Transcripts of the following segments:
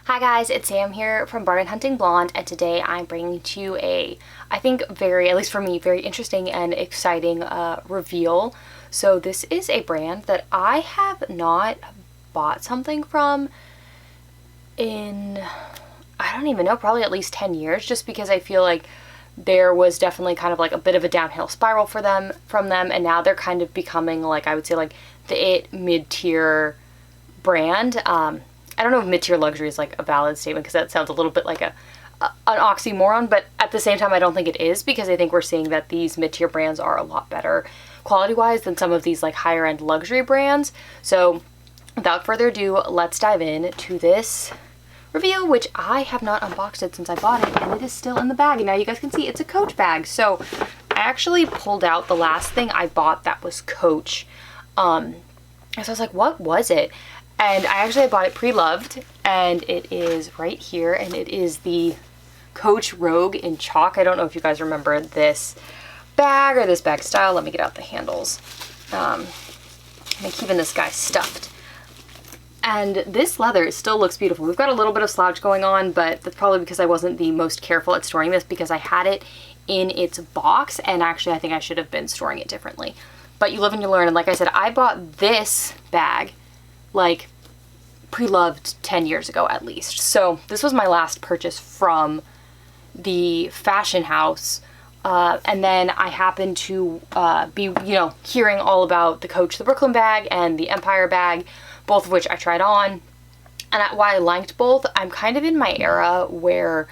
Hi guys, it's Sam here from Bargain.hunting.blonde, and today I'm bringing to you I think at least for me, very interesting and exciting reveal. So this is a brand that I have not bought something from in, I don't even know, probably at least 10 years, just because I feel like there was definitely kind of like a bit of a downhill spiral from them, and now they're kind of becoming like, I would say, like the mid-tier brand. I don't know if mid-tier luxury is like a valid statement, because that sounds a little bit like an oxymoron, but at the same time I don't think it is, because I think we're seeing that these mid-tier brands are a lot better quality-wise than some of these like higher-end luxury brands. So without further ado, let's dive in to this review, which I have not unboxed it since I bought it, and it is still in the bag. And now you guys can see it's a Coach bag. So I actually pulled out the last thing I bought that was Coach. So I was like, what was it? And I actually bought it pre-loved, and it is right here, and it is the Coach Rogue in chalk. I don't know if you guys remember this bag or this bag style. Let me get out the handles. I'm keeping this guy stuffed. And this leather still looks beautiful. We've got a little bit of slouch going on, but that's probably because I wasn't the most careful at storing this, because I had it in its box, and actually I think I should have been storing it differently. But you live and you learn, and like I said, I bought this bag like pre-loved 10 years ago at least. So this was my last purchase from the fashion house. And then I happened to be, hearing all about the Coach, the Brooklyn bag and the Empire bag, both of which I tried on. And why I liked both, I'm kind of in my era where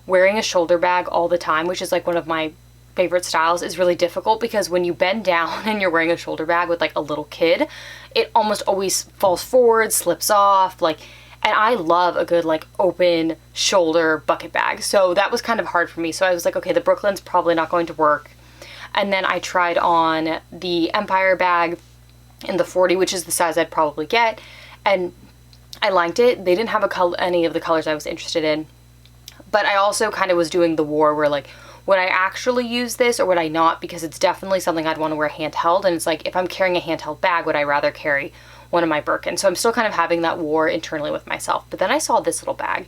wearing a shoulder bag all the time, which is like one of my favorite styles, is really difficult, because when you bend down and you're wearing a shoulder bag with like a little kid, it almost always falls forward, slips off, and I love a good like open shoulder bucket bag. So that was kind of hard for me. So I was like, okay, the Brooklyn's probably not going to work. And then I tried on the Empire bag in the 40, which is the size I'd probably get, and I liked it. They didn't have any of the colors I was interested in, but I also kind of was doing the war where like, would I actually use this or would I not? Because it's definitely something I'd want to wear handheld. And it's like, if I'm carrying a handheld bag, would I rather carry one of my Birkin? So I'm still kind of having that war internally with myself. But then I saw this little bag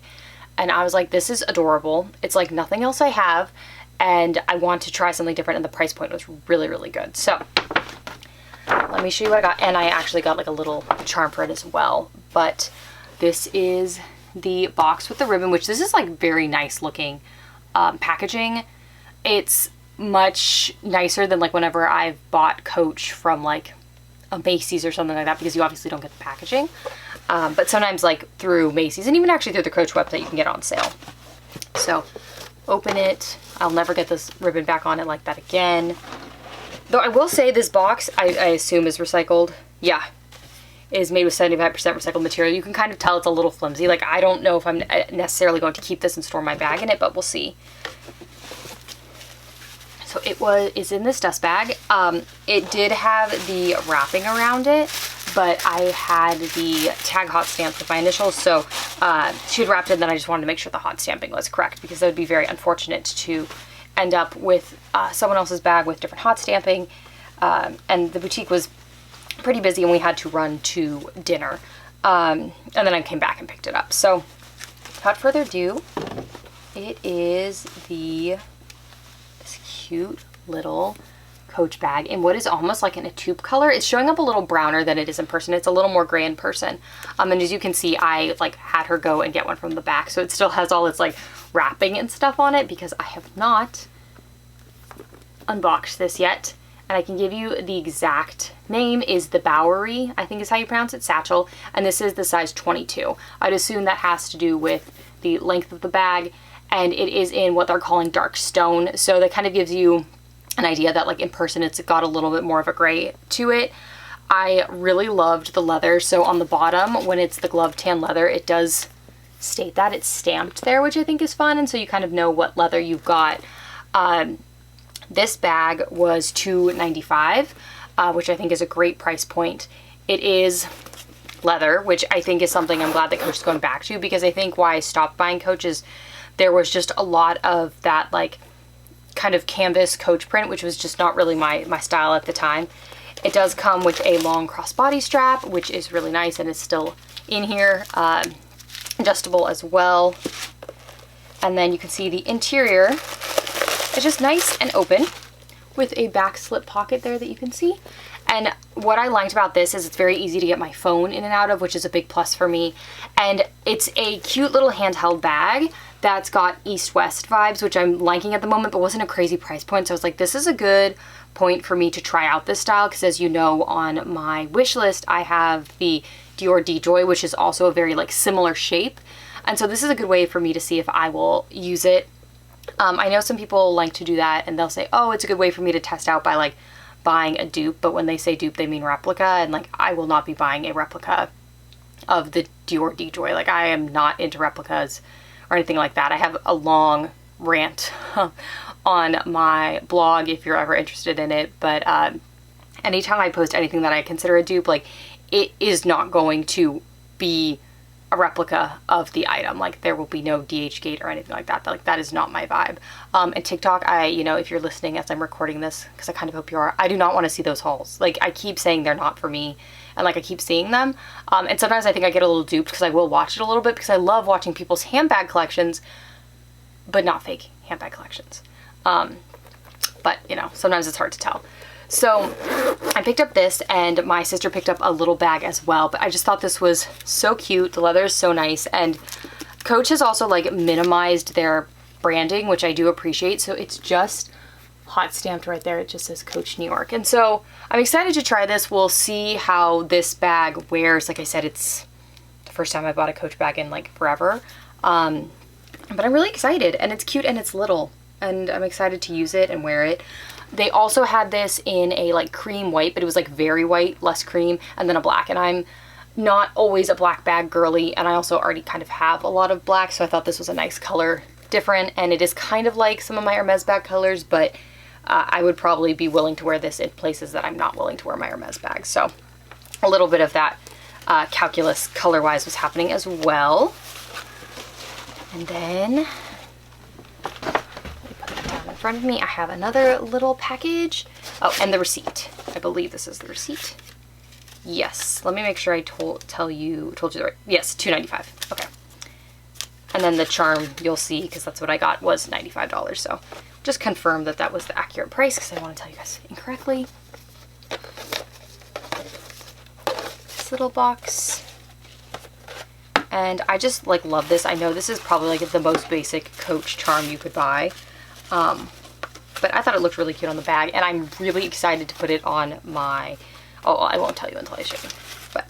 and I was like, this is adorable. It's like nothing else I have, and I want to try something different, and the price point was really, really good. So let me show you what I got. And I actually got like a little charm for it as well. But this is the box with the ribbon, which this is like very nice looking packaging. It's much nicer than like whenever I've bought Coach from like a Macy's or something like that, because you obviously don't get the packaging. But sometimes like through Macy's, and even actually through the Coach website, you can get it on sale. So open it. I'll never get this ribbon back on it like that again. Though I will say this box, I assume is recycled. Yeah, is made with 75% recycled material. You can kind of tell it's a little flimsy. Like, I don't know if I'm necessarily going to keep this and store my bag in it, but we'll see. So it's in this dust bag. It did have the wrapping around it, but I had the tag hot stamped with my initials. So she had wrapped it, and then I just wanted to make sure the hot stamping was correct, because that would be very unfortunate to end up with someone else's bag with different hot stamping. And the boutique was pretty busy, and we had to run to dinner. And then I came back and picked it up. So without further ado, it is this cute little Coach bag in what is almost like in a taupe color. It's showing up a little browner than it is in person. It's a little more gray in person. And as you can see, I like had her go and get one from the back, so it still has all its like wrapping and stuff on it, because I have not unboxed this yet. And I can give you the exact name is the Bowery, I think is how you pronounce it, satchel. And this is the size 22. I'd assume that has to do with the length of the bag. And it is in what they're calling dark stone. So that kind of gives you an idea that like in person, it's got a little bit more of a gray to it. I really loved the leather. So on the bottom, when it's the glove tan leather, it does state that it's stamped there, which I think is fun. And so you kind of know what leather you've got. This bag was $2.95, which I think is a great price point. It is leather, which I think is something I'm glad that Coach is going back to, because I think why I stopped buying Coach is there was just a lot of that like kind of canvas Coach print, which was just not really my style at the time. It does come with a long crossbody strap, which is really nice and is still in here. adjustable as well. And then you can see the interior is just nice and open with a back slip pocket there that you can see. And what I liked about this is it's very easy to get my phone in and out of, which is a big plus for me. And it's a cute little handheld bag that's got East-West vibes, which I'm liking at the moment, but wasn't a crazy price point. So I was like, this is a good point for me to try out this style, because as you know, on my wish list, I have the Dior D-Joy, which is also a very like similar shape. And so this is a good way for me to see if I will use it. I know some people like to do that and they'll say, oh, it's a good way for me to test out by like buying a dupe, but when they say dupe, they mean replica, and like I will not be buying a replica of the Dior D-Joy. Like I am not into replicas or anything like that. I have a long rant on my blog if you're ever interested in it, but anytime I post anything that I consider a dupe, like it is not going to be a replica of the item. Like there will be no DH gate or anything like that. Like that is not my vibe. And TikTok, you know, if you're listening as I'm recording this, because I kind of hope you are, I do not want to see those hauls. Like I keep saying they're not for me, and like I keep seeing them. And sometimes I think I get a little duped because I will watch it a little bit because I love watching people's handbag collections, but not fake handbag collections. But you know, sometimes it's hard to tell. So I picked up this, and my sister picked up a little bag as well, but I just thought this was so cute. The leather is so nice, and Coach has also like minimized their branding, which I do appreciate. So it's just hot stamped right there. It just says Coach New York. And so I'm excited to try this. We'll see how this bag wears. Like I said, it's the first time I bought a Coach bag in like forever. But I'm really excited, and it's cute and it's little, and I'm excited to use it and wear it. They also had this in a like cream white, but it was like very white, less cream, and then a black. And I'm not always a black bag girly, and I also already kind of have a lot of black, so I thought this was a nice color, different, and it is kind of like some of my Hermes bag colors, but I would probably be willing to wear this in places that I'm not willing to wear my Hermes bags. So a little bit of that calculus color-wise was happening as well. And then in front of me, I have another little package. Oh, and the receipt. I believe this is the receipt. Yes, let me make sure I told you the right. Yes, $2.95. Okay. And then the charm, you'll see, because that's what I got, was $95. So just confirm that that was the accurate price, because I want to tell you guys incorrectly. This little box. And I just like love this. I know this is probably like the most basic Coach charm you could buy. But I thought it looked really cute on the bag, and I'm really excited to put it on my, oh, I won't tell you until I show you, but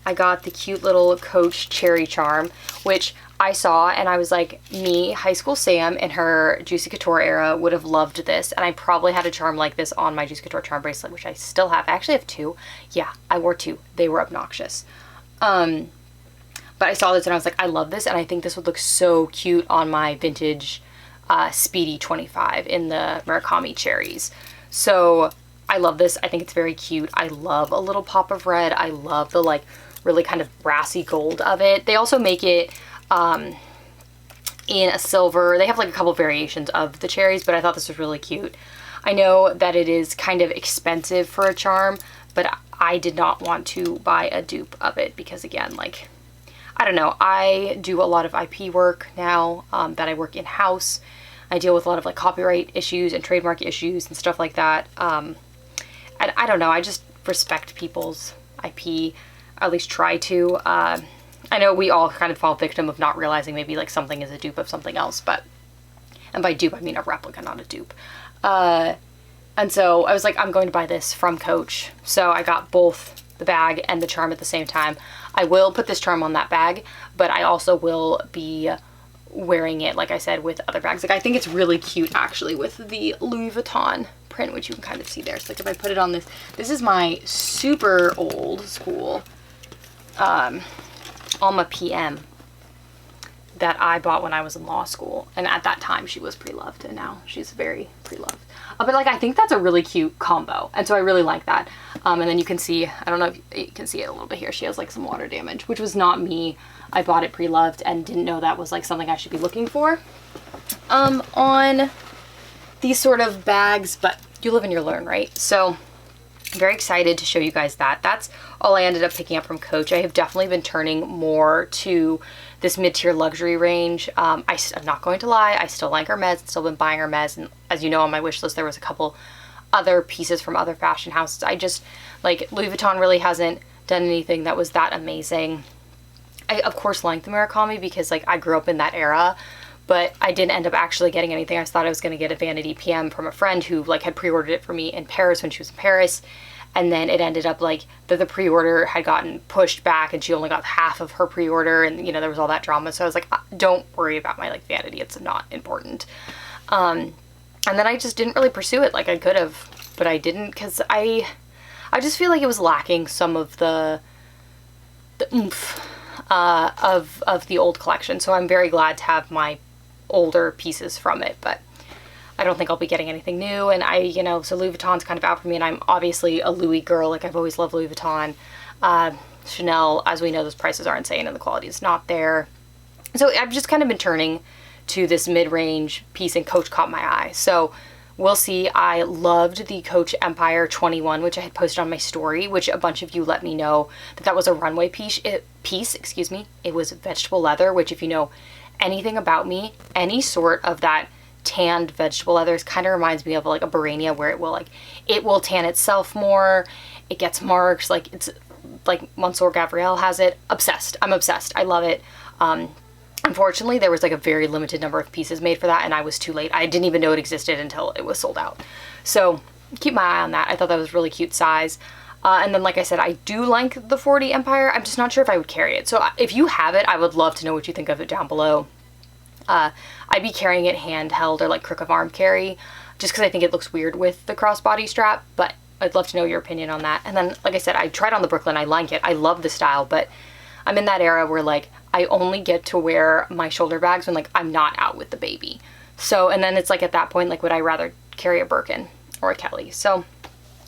I got the cute little Coach cherry charm, which I saw and I was like, me, high school Sam in her Juicy Couture era would have loved this, and I probably had a charm like this on my Juicy Couture charm bracelet, which I still have. I actually have two. Yeah, I wore two. They were obnoxious. But I saw this and I was like, I love this, and I think this would look so cute on my vintage Speedy 25 in the Murakami cherries. So I love this. I think it's very cute. I love a little pop of red. I love the like really kind of brassy gold of it. They also make it in a silver. They have like a couple variations of the cherries, but I thought this was really cute. I know that it is kind of expensive for a charm, but I did not want to buy a dupe of it because, again, like, I don't know, I do a lot of IP work now that I work in-house. I deal with a lot of like copyright issues and trademark issues and stuff like that. And I don't know, I just respect people's IP, at least try to. I know we all kind of fall victim of not realizing maybe like something is a dupe of something else, but, and by dupe I mean a replica, not a dupe. And so I was like, I'm going to buy this from Coach. So I got both the bag and the charm at the same time. I will put this charm on that bag, but I also will be wearing it, like I said, with other bags. Like, I think it's really cute actually with the Louis Vuitton print, which you can kind of see there. So like if I put it on this, this is my super old school Alma PM that I bought when I was in law school. And at that time she was pre-loved, and now she's very pre-loved. But like, I think that's a really cute combo. And so I really like that. And then you can see, I don't know if you can see it a little bit here. She has like some water damage, which was not me. I bought it pre-loved and didn't know that was like something I should be looking for on these sort of bags, but you live and you learn, right? So I'm very excited to show you guys that. That's all I ended up picking up from Coach. I have definitely been turning more to this mid-tier luxury range. I'm not going to lie, I still like Hermes, I've still been buying Hermes, and as you know, on my wish list there was a couple other pieces from other fashion houses. I just, like, Louis Vuitton really hasn't done anything that was that amazing. I of course like the Murakami because, like, I grew up in that era, but I didn't end up actually getting anything. I thought I was going to get a Vanity PM from a friend who, like, had pre-ordered it for me in Paris when she was in Paris, and then it ended up, like, that the pre-order had gotten pushed back and she only got half of her pre-order, and, you know, there was all that drama. So I was like, don't worry about my, like, Vanity, it's not important. And then I just didn't really pursue it like I could have, but I didn't, because I just feel like it was lacking some of the oomph of the old collection. So I'm very glad to have my older pieces from it, but I don't think I'll be getting anything new. And you know, so Louis Vuitton's kind of out for me, and I'm obviously a Louis girl. Like, I've always loved Louis Vuitton. Chanel, as we know, those prices are insane and the quality is not there. So I've just kind of been turning to this mid-range piece, and Coach caught my eye. So we'll see. I loved the Coach Empire 21, which I had posted on my story, which a bunch of you let me know that was a runway piece. It was vegetable leather, which, if you know anything about me, any sort of that tanned vegetable leathers kind of reminds me of, like, a Barania, where it will tan itself more. It gets marks. Like, it's like Monsieur Gabriel has it. Obsessed. I'm obsessed. I love it. Unfortunately, there was, like, a very limited number of pieces made for that, and I was too late. I didn't even know it existed until it was sold out. So keep my eye on that. I thought that was a really cute size. And then, like I said, I do like the 40 Empire. I'm just not sure if I would carry it. So if you have it, I would love to know what you think of it down below. I'd be carrying it handheld or, like, crook of arm carry, just because I think it looks weird with the crossbody strap, but I'd love to know your opinion on that. And then, like I said, I tried on the Brooklyn. I like it. I love the style, but I'm in that era where, like, I only get to wear my shoulder bags when, like, I'm not out with the baby. So, and then it's like, at that point, like, would I rather carry a Birkin or a Kelly? So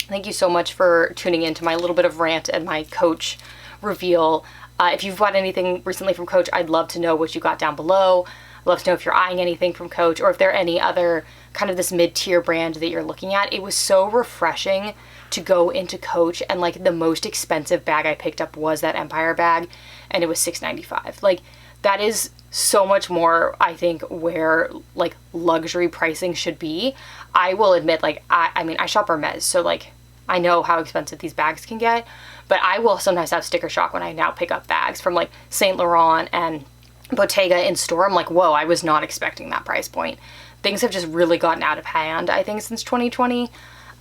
thank you so much for tuning in to my little bit of rant and my Coach reveal. If you've bought anything recently from Coach, I'd love to know what you got down below. I'd love to know if you're eyeing anything from Coach, or if there are any other kind of this mid-tier brand that you're looking at. It was so refreshing to go into Coach, and, like, the most expensive bag I picked up was that Empire bag, and it was $6.95. Like, that is so much more, I think, where, like, luxury pricing should be. I will admit, like, I mean, I shop Hermes, so, like, I know how expensive these bags can get, but I will sometimes have sticker shock when I now pick up bags from, like, Saint Laurent and Bottega in store. I'm like, whoa, I was not expecting that price point. Things have just really gotten out of hand, I think, since 2020.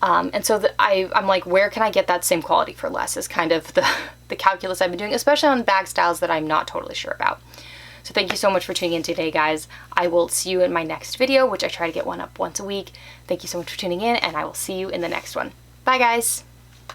And so I'm like, where can I get that same quality for less is kind of the calculus I've been doing, especially on bag styles that I'm not totally sure about. So thank you so much for tuning in today, guys. I will see you in my next video, which I try to get one up once a week. Thank you so much for tuning in, and I will see you in the next one. Bye, guys.